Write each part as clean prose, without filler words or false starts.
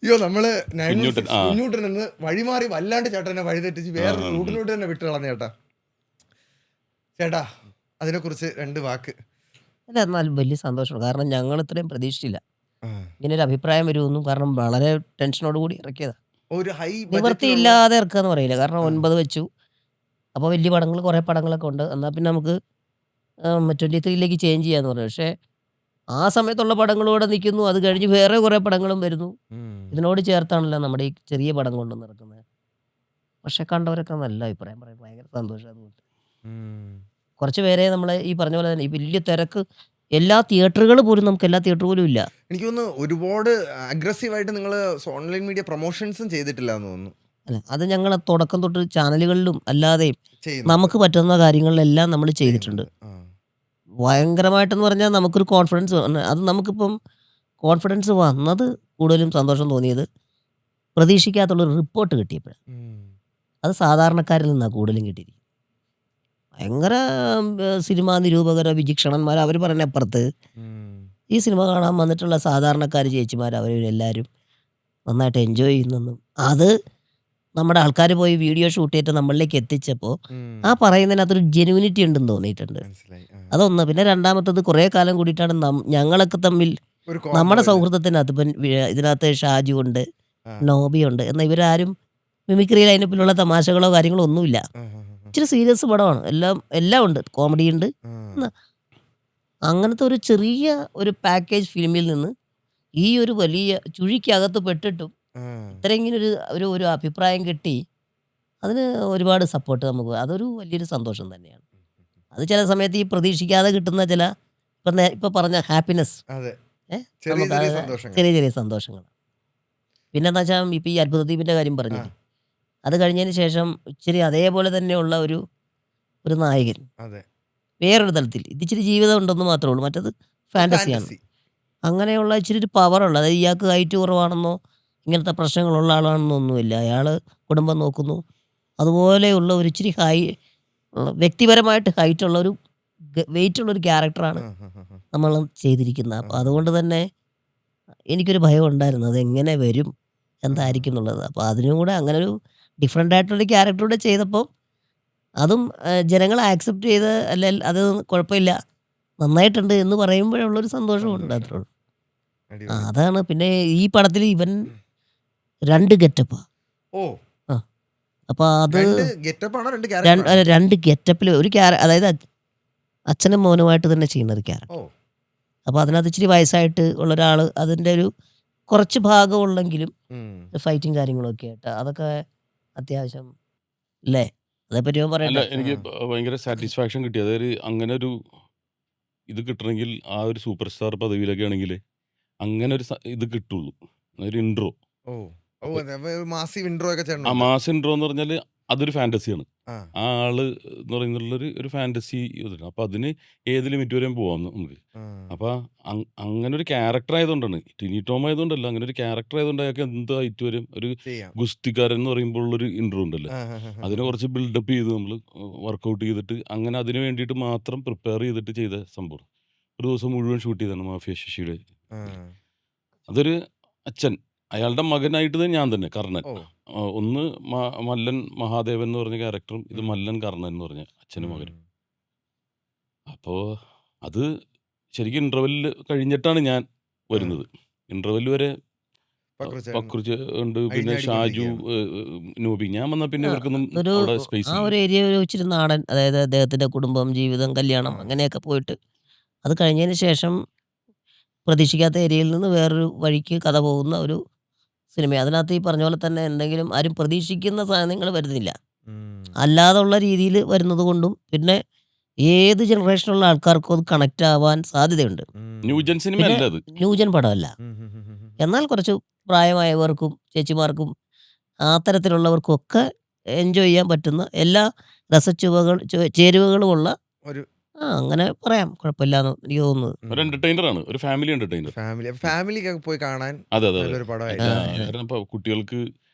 അയ്യോ നമ്മള് കുഞ്ഞൂട്ടൻ. 916 കുഞ്ഞൂട്ടൻ എന്ന് വഴിമാറി വല്ലാണ്ട് ചേട്ടനെ വഴിതെറ്റിച്ച് വേറൊരു റൂട്ടിലോട്ട് തന്നെ വിട്ട് കളഞ്ഞ ചേട്ടാ. ചേട്ടാ അതിനെക്കുറിച്ച് 2 വാക്ക്. അല്ല, എന്നാലും വലിയ സന്തോഷമാണ്. കാരണം ഞങ്ങൾ ഇത്രയും പ്രതീക്ഷിച്ചില്ല ആ. ഇങ്ങനൊരു അഭിപ്രായം വരുമെന്നും. കാരണം വളരെ ടെൻഷനോട് കൂടി ഇറക്കിയതാ. ഒരു ഹൈ ബഡ്ജറ്റിലുള്ള നിവൃത്തിയില്ലാതെ ഇറക്കാന്ന് പറയില്ല. കാരണം ആ. 9 വെച്ചു. അപ്പോൾ വലിയ പടങ്ങൾ കുറേ പടങ്ങളൊക്കെ ഉണ്ട്. എന്നാൽ പിന്നെ നമുക്ക് 23ലേക്ക് ചേഞ്ച് ചെയ്യാന്ന് പറഞ്ഞു. പക്ഷേ ആ സമയത്തുള്ള പടങ്ങളൂടെ നിൽക്കുന്നു. അത് കഴിഞ്ഞ് വേറെ കുറേ പടങ്ങളും വരുന്നു. ഇതിനോട് ചേർത്താണല്ലോ നമ്മുടെ ഈ ചെറിയ പടം കൊണ്ട് നടക്കുന്നത്. പക്ഷെ കണ്ടവരൊക്കെ നല്ല അഭിപ്രായം പറയും. ഭയങ്കര സന്തോഷം. അതുകൊണ്ട് കുറച്ച് പേരെ നമ്മൾ ഈ പറഞ്ഞ പോലെ തന്നെ ഈ വലിയ തിരക്ക് എല്ലാ തിയേറ്ററുകൾ പോലും, നമുക്ക് എല്ലാ തിയേറ്റർ പോലും ഇല്ല. എനിക്ക് തോന്നുന്നു ഒരുപാട് അഗ്രസീവായിട്ട് നിങ്ങൾ ഓൺലൈൻ മീഡിയ പ്രൊമോഷൻസും ചെയ്തിട്ടില്ല എന്ന് തോന്നുന്നു. അല്ല, അത് ഞങ്ങൾ തുടക്കം തൊട്ട് ചാനലുകളിലും അല്ലാതെയും ചെയ്യുന്നുണ്ട്. നമുക്ക് പറ്റുന്ന കാര്യങ്ങളിലെല്ലാം നമ്മൾ ചെയ്തിട്ടുണ്ട്. ആ. ഭയങ്കരമായിട്ടെന്ന് പറഞ്ഞാൽ നമുക്കൊരു കോൺഫിഡൻസ് അത് നമുക്കിപ്പം കോൺഫിഡൻസ് വന്നത് കൂടുതലും സന്തോഷം തോന്നിയത് പ്രതീക്ഷിക്കാത്തുള്ളൊരു റിപ്പോർട്ട് കിട്ടിയപ്പോഴാണ്. അത് സാധാരണക്കാരിൽ നിന്നാണ് കൂടുതലും കിട്ടിയിരിക്കുന്നത്. ഭയങ്കര സിനിമാ നിരൂപകരോ വിചിക്ഷണന്മാർ അവർ പറയുന്ന അപ്പുറത്ത് ഈ സിനിമ കാണാൻ വന്നിട്ടുള്ള സാധാരണക്കാർ ചേച്ചിമാർ അവരെല്ലാവരും നന്നായിട്ട് എൻജോയ് ചെയ്യുന്നെന്നും അത് നമ്മുടെ ആൾക്കാർ പോയി വീഡിയോ ഷൂട്ട് ചെയ്തിട്ട് നമ്മളിലേക്ക് എത്തിച്ചപ്പോൾ ആ പറയുന്നതിനകത്തൊരു ജെനുവിനിറ്റി ഉണ്ടെന്ന് തോന്നിയിട്ടുണ്ട്. മനസ്സിലായി. ആ. അതൊന്ന്. പിന്നെ രണ്ടാമത്തത് കുറേ കാലം കൂടിയിട്ടാണ് ഞങ്ങളൊക്കെ തമ്മിൽ ഒരു നമ്മുടെ combo സൗഹൃദത്തിനകത്ത് ഇപ്പം ഇതിനകത്ത് ഷാജു ഉണ്ട്, ആ. നോബി ഉണ്ട്. എന്നാൽ ഇവരാരും മിമിക്രിയിൽ അതിൻ്റെ പിന്നിലുള്ള തമാശകളോ കാര്യങ്ങളോ ഒന്നുമില്ല. ആ, ആ, ആ, ഇച്ചിരി സീരിയസ് പടമാണ്. എല്ലാം ഉണ്ട്. കോമഡി ഉണ്ട്. ആ. അങ്ങനത്തെ ഒരു ചെറിയ ഒരു പാക്കേജ് ഫിലിമിൽ നിന്ന് ഈ ഒരു വലിയ ചുഴിക്കകത്ത് പെട്ടിട്ടും ആ. ഇത്രയും ഇങ്ങനെ ഒരു അഭിപ്രായം കിട്ടി. അതിന് ഒരുപാട് സപ്പോർട്ട് നമുക്ക്, അതൊരു വലിയൊരു സന്തോഷം തന്നെയാണ്. അത് ചില സമയത്ത് ഈ പ്രതീക്ഷിക്കാതെ കിട്ടുന്ന ചില ഇപ്പം പറഞ്ഞ ഹാപ്പിനെസ്, അതെ. ചെറിയ നമുക്ക് ചെറിയ അത് സന്തോഷങ്ങൾ. ചെറിയ ചെറിയ സന്തോഷങ്ങൾ. പിന്നെന്താ വെച്ചാൽ ഇപ്പം ഈ അത്ഭുത ദ്വീപിൻ്റെ കാര്യം ആ. പറഞ്ഞില്ലേ, അത് കഴിഞ്ഞതിന് ശേഷം ഇച്ചിരി അതേപോലെ തന്നെയുള്ള ഒരു നായകൻ അതെ. വേറൊരു തലത്തിൽ ഇത് ഇച്ചിരി ജീവിതം ഉണ്ടെന്ന് മാത്രമേ ഉള്ളൂ. മറ്റത് ഫാൻറ്റസിയാണ്. ഫാന്റസി. അങ്ങനെയുള്ള ഇച്ചിരി ഒരു പവറുള്ള, അതായത് ഇയാൾക്ക് ഹൈറ്റ് കുറവാണെന്നോ ഇങ്ങനത്തെ പ്രശ്നങ്ങളുള്ള ആളാണെന്നോ ഒന്നുമില്ല. അയാൾ കുടുംബം നോക്കുന്നു. അതുപോലെയുള്ള ഒരു ഇച്ചിരി വ്യക്തിപരമായിട്ട് ഹൈറ്റുള്ള ഒരു വെയിറ്റുള്ളൊരു ക്യാരക്ടറാണ് ആ, ആ, ആ, ആ. നമ്മൾ ചെയ്തിരിക്കുന്നത്. അപ്പോൾ ആ. അതുകൊണ്ട് തന്നെ എനിക്കൊരു ഭയം ഉണ്ടായിരുന്നു അത് എങ്ങനെ വരും, ആ. എന്തായിരിക്കും എന്നുള്ളത്. അപ്പോൾ അതിനും കൂടെ അങ്ങനെ ഒരു ഡിഫറെൻ്റ് ആയിട്ടുള്ളൊരു ക്യാരക്ടറൂടെ ചെയ്തപ്പോൾ അതും ജനങ്ങൾ ആക്സെപ്റ്റ് ചെയ്ത് അല്ലെങ്കിൽ അത് കുഴപ്പമില്ല നന്നായിട്ടുണ്ട് എന്ന് പറയുമ്പോഴുള്ളൊരു സന്തോഷമുണ്ട്. സന്തോഷം. അത്രേ ഉള്ളൂ. അടിപൊളി. അതാണ്. പിന്നെ ഈ പടത്തിൽ ഇവൻ 2 ഗെറ്റപ്പാ. ഓ, ആ അപ്പോൾ അത് 2 ഗെറ്റപ്പാണോ 2 ക്യാരക്ടറാണോ? 2 ഗെറ്റപ്പിൽ ഒരു അതായത് അച്ഛനും മോനുമായിട്ട് തന്നെ ചെയ്യുന്ന ഒരു ക്യാരക്ടർ. ഓ. അപ്പോൾ അതിനകത്ത് ഇച്ചിരി വയസ്സായിട്ട് ഉള്ള ഒരാൾ, അതിൻ്റെ ഒരു കുറച്ച് ഭാഗം ഉള്ളെങ്കിലും ഫൈറ്റും കാര്യങ്ങളൊക്കെ ആയിട്ട് അതൊക്കെ അത്യാവശ്യം അല്ലേ, അതേപ്പറ്റി ഞാൻ അല്ല, പറയട്ടെ. എനിക്ക് ആ. ഭയങ്കര സാറ്റിസ്ഫാക്ഷൻ കിട്ടി. അതായത് അങ്ങനെ ഒരു ഇത് കിട്ടണമെങ്കിൽ ആ ഒരു സൂപ്പർ സ്റ്റാർ പദവിയിലൊക്കെ ആണെങ്കിൽ അങ്ങനെ ഒരു ഇത് കിട്ടുള്ളൂ. ഒരു ഇൻട്രോ. ഓ. ഓ, മാസീവ് ഇൻട്രോ ഒക്കെ ആ ചേട്ടനുണ്ട്. മാസ് ഇൻട്രോ എന്ന് പറഞ്ഞാൽ അതൊരു ഫാൻറ്റസിയാണ്. ആ. ആ ആള് എന്ന് പറയുന്നുള്ളൊരു ഒരു ഫാൻറ്റസി ഇതാണ്. അപ്പോൾ അതിന് ഏത് ലിമിറ്റ് വരെയും പോവാം നമുക്ക്. ആ. അപ്പോൾ അങ്ങനെ ഒരു ക്യാരക്ടർ ആയതുകൊണ്ടാണ്, ടിനി ടോം ആയതുകൊണ്ടല്ല, അങ്ങനെ ഒരു ക്യാരക്ടർ ആയതുകൊണ്ട് അയാൾക്ക് എന്ത് ഹൈറ്റ് വരും. ഒരു ചെയ്യാം. ഗുസ്തിക്കാരൻ എന്ന് പറയുമ്പോൾ ഉള്ളൊരു ഇൻട്രോ ഉണ്ടല്ലോ, ആ, ആ, ആ, ആ. അതിനെ കുറച്ച് ബിൽഡപ്പ് ചെയ്ത് നമ്മൾ വർക്കൗട്ട് ചെയ്തിട്ട് അങ്ങനെ അതിന് വേണ്ടിയിട്ട് മാത്രം പ്രിപ്പയർ ചെയ്തിട്ട് ചെയ്ത സംഭവം. ഒരു ദിവസം മുഴുവൻ ഷൂട്ട് ചെയ്തതാണ് മാഫിയ ശശിയുടെ. ആ. അതൊരു അച്ഛൻ, അയാളുടെ മകനായിട്ട് തന്നെ ഞാൻ തന്നെ കർണൻ. ഓ. ഒന്ന് മല്ലൻ മഹാദേവൻ എന്ന് പറഞ്ഞ ക്യാരക്ടറും ഇത് മല്ലൻ കർണൻ എന്ന് പറഞ്ഞ അച്ഛനും മകനും. അപ്പോൾ അത് ശരിക്കും ഇൻ്റർവെല്ലിൽ കഴിഞ്ഞിട്ടാണ് ഞാൻ വരുന്നത്. ഇൻ്റർവെല്ല് വരെ പക്രുച്ചേട്ടൻ. പക്രുച്ച് ഉണ്ട്, പിന്നെ ഷാജു, അഴിഞ്ഞാടിക്കൊണ്ടിരിക്കുകയാണ്. നോബി. ഞാൻ വന്നാൽ പിന്നെ ഇവർക്കൊന്നും ഒരു അവിടെ സ്പേസ് ആ ഇല്ല. ഒരു ഏരിയ ഒരു ഇച്ചിരി നാടൻ, അതായത് അദ്ദേഹത്തിൻ്റെ കുടുംബം, ജീവിതം, കല്യാണം ആ. അങ്ങനെയൊക്കെ പോയിട്ട് അത് കഴിഞ്ഞതിന് ശേഷം പ്രതീക്ഷിക്കാത്ത ഏരിയയിൽ നിന്ന് വേറൊരു വഴിക്ക് കഥ പോകുന്ന ഒരു സിനിമ. അതിനകത്ത് ഈ പറഞ്ഞ പോലെ തന്നെ എന്തെങ്കിലും ആരും പ്രതീക്ഷിക്കുന്ന സാധനങ്ങൾ വരുന്നില്ല, അല്ലാതുള്ള രീതിയിൽ വരുന്നത് കൊണ്ടും പിന്നെ ഏത് ജനറേഷനുള്ള ആൾക്കാർക്കും അത് കണക്റ്റ് ആവാൻ സാധ്യതയുണ്ട്. ന്യൂജൻ സിനിമ പിന്നെ അല്ല അത്. ന്യൂജൻ പടമല്ല, എന്നാൽ കുറച്ച് പ്രായമായവർക്കും ചേച്ചിമാർക്കും ആ തരത്തിലുള്ളവർക്കും ഒക്കെ എൻജോയ് ചെയ്യാൻ പറ്റുന്ന എല്ലാ ചേരുവകളുമുള്ള ഒരു അങ്ങനെ പറയാം, കുഴപ്പമില്ലാന്ന് എനിക്ക് തോന്നുന്നത്. ഒരു എന്റർടൈനർ ആണ്, ഒരു ഫാമിലി എന്റർടൈനർ. ഫാമിലിക്കൊക്കെ പോയി കാണാൻ അതെ അതെ അതെ. നല്ലൊരു പടമായിരിക്കും. കാരണം ഇപ്പൊ കുട്ടികൾക്ക്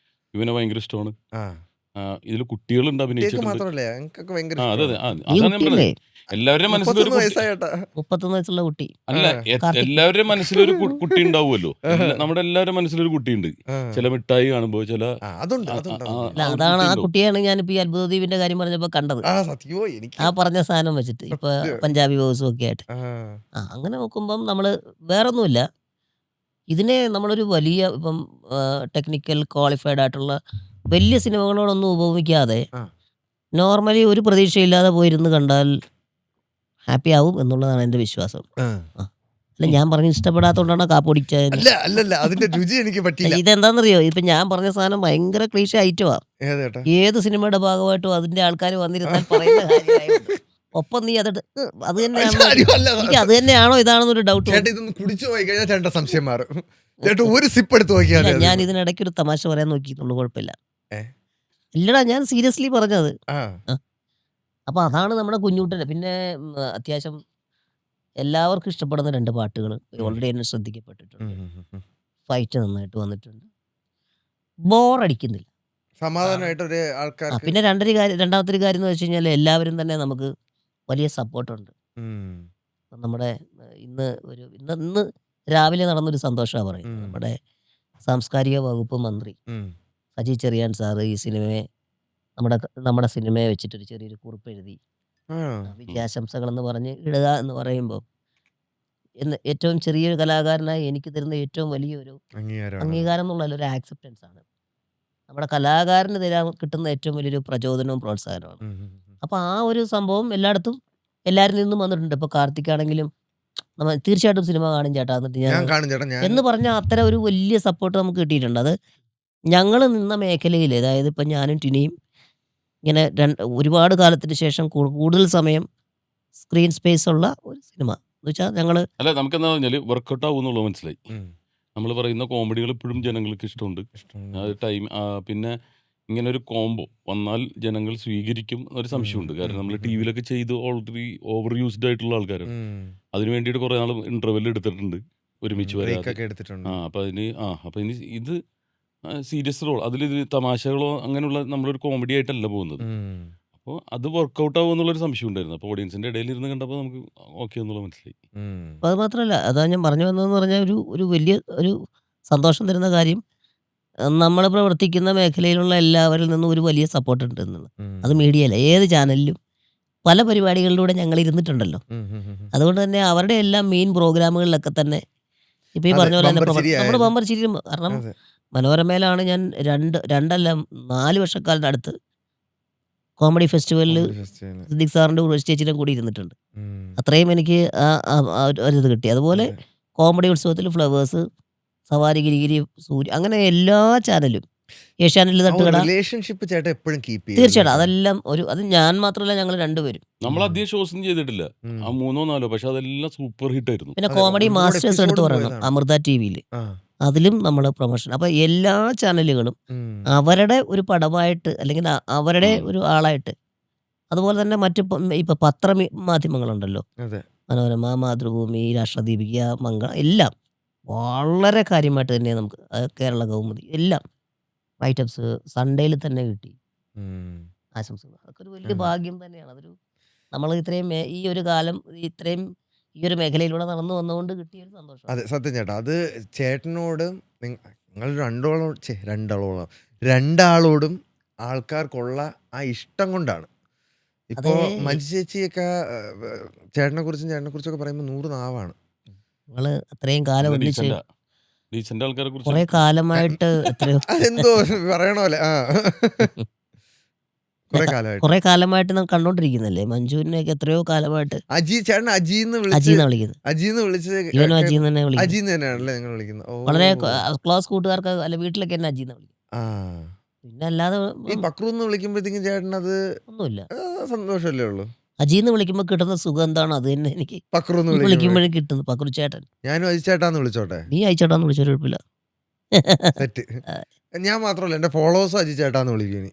ഇവനെ ഭയങ്കര ഇഷ്ടമാണ്. ആ. ഇതിൽ കുട്ടികളുണ്ട് കുട്ടിയൊക്കെ അഭിനയിച്ചിട്ടുണ്ട്. മാത്രമല്ലേ ഞങ്ങൾക്കൊക്കെ ഭയങ്കര അതെ അതെ ഇഷ്ടമാണ്. ഈ അതാണ് ഞാൻ കുട്ടിയല്ലേ പറഞ്ഞത്. എല്ലാവരുടെ മനസ്സിലൊരു 31 കുട്ടി വയസ്സായിട്ടാ. 31 വയസ്സുള്ള കുട്ടി അല്ല കാർത്തിക്. എല്ലാവരുടെ മനസ്സിലൊരു കുട്ടി ഉണ്ടാവുമല്ലോ. നമ്മുടെ എല്ലാവരുടെ മനസ്സിലൊരു കുട്ടിയുണ്ട്. ആ. ചില മിഠായി കാണുമ്പോൾ ചില അതുണ്ട് ആ, അതുണ്ട് ആ, അതുണ്ട്. അല്ല ആ ഒരു അതാണ് കുട്ടി ആ ഉണ്ടാവും. കുട്ടിയാണ് ഞാനിപ്പോൾ ഈ അത്ഭുത ദ്വീപിന്റെ കാര്യം പറഞ്ഞപ്പോൾ കണ്ടത്. സത്യമോ എനിക്ക് ആ പറഞ്ഞ സാധനം വെച്ചിട്ട് ഇപ്പൊ സത്യം. പഞ്ചാബി ബോസും ഒക്കെ ആയിട്ട് അങ്ങനെ നോക്കുമ്പം നമ്മൾ വേറൊന്നുമില്ല, ഇതിനെ നമ്മളൊരു വലിയ ഇപ്പം ടെക്നിക്കൽ ക്വാളിഫൈഡ് ആയിട്ടുള്ള വലിയ സിനിമകളോടൊന്നും ഉപമിക്കാതെ ആ. നോർമലി ഒരു പ്രതീക്ഷയില്ലാതെ പോയിരുന്ന് കണ്ടാൽ ഹാപ്പി ആവും എന്നുള്ളതാണ് എൻ്റെ വിശ്വാസം. ആ. അല്ല ഞാൻ പറഞ്ഞ് ഇഷ്ടപ്പെടാത്തതുകൊണ്ടാണ് കാപ്പൊടിച്ച അല്ലല്ല അതിന്റെ രുചി എനിക്ക് പറ്റിയില്ല. ഇതെന്താണെന്നറിയോ, ഇപ്പം ഞാൻ പറഞ്ഞ സാധനം ഭയങ്കര ക്ലീശ ഐറ്റമാ. ഏതേട്ടാ? ഏത് സിനിമയുടെ ഭാഗമായിട്ടും അതിന്റെ ആൾക്കാർ വന്നിരുന്നാൽ പറയുന്ന കാര്യമായുണ്ട്. ഒപ്പം നീ അത് അത് തന്നെയാണോ, എനിക്ക് അത് തന്നെയാണോ ഇതാണെന്നൊരു ഡൗട്ട്. ചേട്ടാ ഇതൊന്ന് കുടിച്ചു പോയി കഴിഞ്ഞാൽ ചേട്ടൻ സംശയം മാറും. ചേട്ടാ ഒരു സിപ്പ് എടുത്ത് നോക്കിയാൽ ഇല്ല, ഞാൻ ഇതിനിടയ്ക്ക് ഒരു തമാശ പറയാൻ നോക്കിയിട്ടുള്ളൂ, കുഴപ്പമില്ല. ഏ? ഇല്ലടാ, ഞാൻ സീരിയസ്ലി പറഞ്ഞത്. ആ. അപ്പൊ അതാണ് നമ്മുടെ കുഞ്ഞൂട്ടന്. പിന്നെ അത്യാവശ്യം എല്ലാവർക്കും ഇഷ്ടപ്പെടുന്ന 2 പാട്ടുകൾ ഓൾറെഡി എന്നെ ശ്രദ്ധിക്കപ്പെട്ടിട്ടുണ്ട്. ഫൈറ്റ് നന്നായിട്ട് വന്നിട്ടുണ്ട്, ബോറടിക്കുന്നില്ല. സമാധാനമായിട്ട് ഒരു ആൾക്കാർക്ക് പിന്നെ രണ്ടാമത്തെ ഒരു കാര്യം എന്ന് വെച്ച് കഴിഞ്ഞാൽ എല്ലാവരും തന്നെ നമുക്ക് വലിയ സപ്പോർട്ടുണ്ട്. നമ്മുടെ ഇന്ന് രാവിലെ നടന്നൊരു സന്തോഷമാണ് പറയുന്നത്. നമ്മുടെ സാംസ്കാരിക വകുപ്പ് മന്ത്രി സജി ചെറിയാൻ സാറ് ഈ സിനിമയെ നമ്മുടെ സിനിമയെ വെച്ചിട്ടൊരു ചെറിയൊരു കുറിപ്പ് എഴുതി വിജയാശംസകൾ എന്ന് പറഞ്ഞ് ഇടുക എന്ന് പറയുമ്പോൾ ഏറ്റവും ചെറിയൊരു കലാകാരനായി എനിക്ക് തരുന്ന ഏറ്റവും വലിയൊരു അംഗീകാരം എന്നുള്ളതിൽ ഒരു ആക്സെപ്റ്റൻസ് ആണ്. നമ്മുടെ കലാകാരന് കിട്ടുന്ന ഏറ്റവും വലിയൊരു പ്രചോദനവും പ്രോത്സാഹനമാണ്. അപ്പോൾ ആ ഒരു സംഭവം എല്ലാവരിൽ നിന്നും വന്നിട്ടുണ്ട്. ഇപ്പോൾ കാർത്തിക് ആണെങ്കിലും നമ്മൾ തീർച്ചയായിട്ടും സിനിമ കാണും ചേട്ടാ എന്നിട്ട് ഞാൻ എന്ന് പറഞ്ഞാൽ അത്തരം ഒരു വലിയ സപ്പോർട്ട് നമുക്ക് കിട്ടിയിട്ടുണ്ട്. അത് ഞങ്ങൾ നിന്ന മേഖലയിൽ, അതായത് ഇപ്പം ഞാനും ടിനിയും ഇങ്ങനെ ഒരുപാട് കാലത്തിന് ശേഷം കൂടുതൽ സമയം സ്ക്രീൻ സ്പേസ് ഉള്ള ഒരു സിനിമ എന്ന് വെച്ചാൽ ഞങ്ങൾ അല്ല നമുക്കെന്താ പറഞ്ഞാൽ വർക്കൗട്ട് ആവും എന്നുള്ളത് മനസ്സിലായി. നമ്മൾ പറയുന്ന കോമഡികൾ ഇപ്പോഴും ജനങ്ങൾക്ക് ഇഷ്ടമുണ്ട്. അത് ടൈം പിന്നെ ഇങ്ങനെ ഒരു കോംബോ വന്നാൽ ജനങ്ങൾ സ്വീകരിക്കും എന്നൊരു സംശയമുണ്ട്. കാരണം നമ്മൾ ടി വിയിലൊക്കെ ചെയ്ത് ഓൾറെഡി ഓവർ യൂസ്ഡ് ആയിട്ടുള്ള ആൾക്കാരാണ്. അതിന് വേണ്ടിയിട്ട് കുറേ നാൾ ഇന്റർവെൽ എടുത്തിട്ടുണ്ട് ഒരുമിച്ച് വരാതെ. അപ്പം ഇനി ഇത് സീരിയസ് റോൾ, അതിൽ തമാശകളോ അങ്ങനെയുള്ള നമ്മളൊരു കോമഡി ആയിട്ടല്ല പോകുന്നത്. അപ്പോൾ അത് വർക്കൗട്ട് ആവും എന്നുള്ളൊരു സംശയം ഉണ്ടായിരുന്നു. അപ്പോൾ ഓഡിയൻസിന്റെ ഇടയിൽ ഇരുന്ന് കണ്ടപ്പോൾ നമുക്ക് ഓക്കെ എന്നുള്ളത് മനസ്സിലായി. അപ്പോൾ അത് മാത്രമല്ല, അതാ ഞാൻ പറഞ്ഞു വന്നതെന്ന് പറഞ്ഞാൽ ഒരു വലിയ ഒരു സന്തോഷം തരുന്ന കാര്യം, നമ്മൾ പ്രവർത്തിക്കുന്ന മേഖലയിലുള്ള എല്ലാവരിൽ നിന്നും ഒരു വലിയ സപ്പോർട്ട് ഉണ്ട് എന്നുള്ളത്. അത് മീഡിയയില്ല, ഏത് ചാനലിലും പല പരിപാടികളിലൂടെ ഞങ്ങൾ ഇരുന്നിട്ടുണ്ടല്ലോ. അതുകൊണ്ട് തന്നെ അവരുടെ എല്ലാം മെയിൻ പ്രോഗ്രാമുകളിലൊക്കെ തന്നെ ഇപ്പം ഈ പറഞ്ഞ പോലെ തന്നെ നമ്മൾ ബമ്പർ ചിരിയും. കാരണം മനോരമയിലാണ് ഞാൻ 4 വർഷക്കാലിൻ്റെ അടുത്ത് കോമഡി ഫെസ്റ്റിവലിൽ സിദ്ദിഖ് സാറിൻ്റെ ഉർവശി ചേച്ചിയുടെ കൂടി ഇരുന്നിട്ടുണ്ട്. അത്രയും എനിക്ക് ഒരിത് കിട്ടി. അതുപോലെ കോമഡി ഉത്സവത്തിൽ ഫ്ലവേഴ്സ്, സവാരി ഗിരിഗിരി, സൂര്യ, അങ്ങനെ എല്ലാ ചാനലും, ഏഷ്യാനെറ്റിൽ തട്ടുകട, റിലേഷൻഷിപ്പ് ചേട്ടാ എപ്പോഴും കീപ്പ് ചെയ്യും. തീർച്ചയായിട്ടും അതെല്ലാം അത് ഞാൻ മാത്രമല്ല, ഞങ്ങൾ രണ്ടുപേരും. നമ്മൾ അധികം ഷോസ് ചെയ്തിട്ടില്ല, 3 4, പക്ഷെ അതെല്ലാം സൂപ്പർ ഹിറ്റ് ആയിരുന്നു. പിന്നെ കോമഡി മാസ്റ്റേഴ്സ് എടുത്ത് പറയണം, അമൃത TV-യിൽ അതിലും നമ്മൾ പ്രൊമോഷൻ. അപ്പോൾ എല്ലാ ചാനലുകളും അവരുടെ ഒരു പടമായിട്ട് അല്ലെങ്കിൽ അവരുടെ ഒരു ആളായിട്ട്, അതുപോലെ തന്നെ മറ്റു ഇപ്പം പത്രമാധ്യമങ്ങളുണ്ടല്ലോ, മനോരമ, മാതൃഭൂമി, രാഷ്ട്രദീപിക, മംഗളം, എല്ലാം വളരെ കാര്യമായിട്ട് തന്നെ നമുക്ക് കേരള കൗമുദി എല്ലാം റൈറ്റപ്സ് സൺഡേയിൽ തന്നെ കിട്ടി. ആശംസകൾ, അതൊക്കെ ഒരു വലിയ ഭാഗ്യം തന്നെയാണ്. നമ്മൾ ഇത്രയും ഈ ഒരു കാലം ഇത്രയും ഈ ഒരു മേഖലയിലൂടെ നടന്നു വന്നുകൊണ്ട് കിട്ടിയ ഒരു സന്തോഷം. അതെ സത്യം ചേട്ടാ. അത് ചേട്ടനോട് നിങ്ങൾ രണ്ടാളോടും ആൾക്കാർക്കുള്ള ആ ഇഷ്ടം കൊണ്ടാണ്. ഇപ്പോ മഞ്ജു ചേച്ചിയൊക്കെ ചേട്ടനെ കുറിച്ചൊക്കെ പറയുമ്പോൾ 100 നാവാണ്. നിങ്ങള് അത്രയും കാലം ഒന്നിച്ച് ഡീസന്റ് ആൾക്കാരെ കുറെ കാലമായിട്ട് എത്രയോ അതെന്തോ പറയണോലെ കുറെ കാലമായിട്ട് നാം കണ്ടോണ്ടിരിക്കുന്നല്ലേ മഞ്ജുവിനെയൊക്കെ എത്രയോ കാലമായിട്ട്. ചേട്ടൻ അജീന്ന് വിളിച്ചത് ഇവനും അജീന്ന് തന്നെ വിളിക്കുന്നത്. അജീന്ന് തന്നെയാണല്ലേ നിങ്ങൾ വിളിക്കുന്നത്? വളരെ ക്ലോസ് കൂട്ടുകാർക്ക് അല്ല, വീട്ടിലൊക്കെ എന്നെ അജീന്ന് വിളിക്കും. പിന്നെ അല്ലാതെ ഈ പക്രൂന്ന് വിളിക്കുമ്പോഴത്തേക്കും ചേട്ടൻ അത് ഒന്നുമില്ല, സന്തോഷമല്ലേ ഉള്ളൂ. അജീന്ന് വിളിക്കുമ്പോൾ കിട്ടുന്ന സുഖം എന്താണോ അത് തന്നെ എനിക്ക് പക്രൂന്ന് വിളിക്കുമ്പോഴും കിട്ടുന്നു. പക്രു ചേട്ടൻ, ഞാനും അജിച്ചേട്ടാന്ന് വിളിച്ചോട്ടെ? നീ അയച്ചേട്ടാന്ന് വിളിച്ചൊരു കുഴപ്പമില്ല. സെറ്റ്. ഞാൻ മാത്രമല്ല, എന്റെ ഫോളോവേഴ്സും അജിച്ചേട്ടാന്ന് വിളിക്കും.